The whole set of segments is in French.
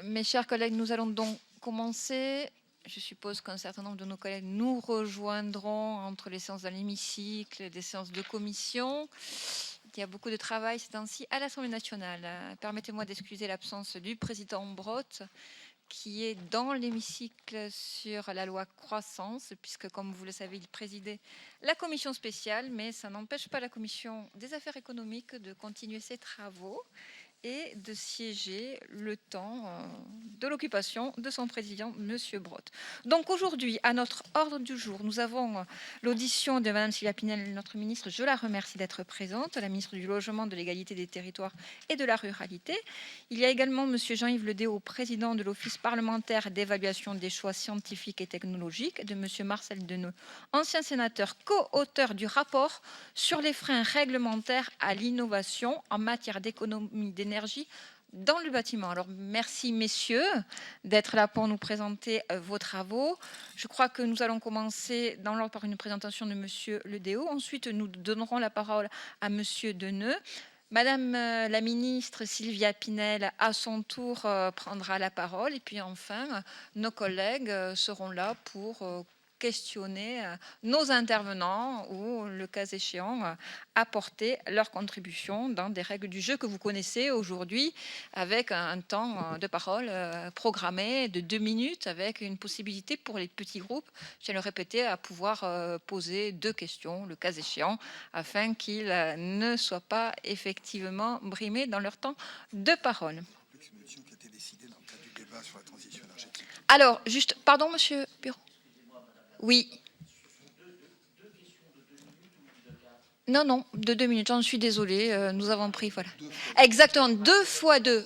Mes chers collègues, nous allons donc commencer. Je suppose qu'un certain nombre de nos collègues nous rejoindront entre les séances dans l'hémicycle et des séances de commission. Il y a beaucoup de travail ces temps-ci à l'Assemblée nationale. Permettez-moi d'excuser l'absence du président Brotte, qui est dans l'hémicycle sur la loi croissance, puisque, comme vous le savez, il présidait la commission spéciale, mais ça n'empêche pas la commission des affaires économiques de continuer ses travaux et de siéger le temps de l'occupation de son président, M. Brotte. Donc aujourd'hui, à notre ordre du jour, nous avons l'audition de Mme Sylvia Pinel, notre ministre. Je la remercie d'être présente, la ministre du Logement, de l'Égalité des Territoires et de la Ruralité. Il y a également M. Jean-Yves Ledéault, président de l'Office parlementaire d'évaluation des choix scientifiques et technologiques, de M. Marcel Deneux, ancien sénateur, co-auteur du rapport sur les freins réglementaires à l'innovation en matière d'économie d'énergie dans le bâtiment. Alors, merci messieurs d'être là pour nous présenter vos travaux. Je crois que nous allons commencer dans l'ordre par une présentation de monsieur Ledéault. Ensuite, nous donnerons la parole à monsieur Deneux. Madame la ministre Sylvia Pinel, à son tour, prendra la parole. Et puis enfin, nos collègues seront là pour questionner nos intervenants ou, le cas échéant, apporter leur contribution dans des règles du jeu que vous connaissez aujourd'hui, avec un temps de parole programmé de 2 minutes, avec une possibilité pour les petits groupes, je tiens à le répéter, à pouvoir poser 2 questions, le cas échéant, afin qu'ils ne soient pas effectivement brimés dans leur temps de parole. Alors, juste, pardon, monsieur Bureau. Oui. Non, de 2 minutes, j'en suis désolée, nous avons pris, voilà. Exactement, 2 fois 2,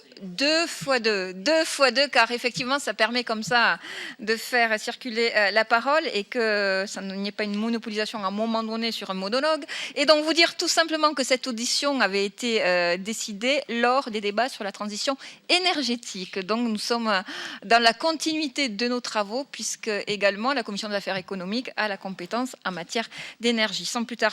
car effectivement, ça permet comme ça de faire circuler la parole et que ça n'y ait pas une monopolisation à un moment donné sur un monologue. Et donc, vous dire tout simplement que cette audition avait été décidée lors des débats sur la transition énergétique. Donc, nous sommes dans la continuité de nos travaux, puisque également la Commission des affaires économiques a la compétence en matière d'énergie. Sans plus tarder,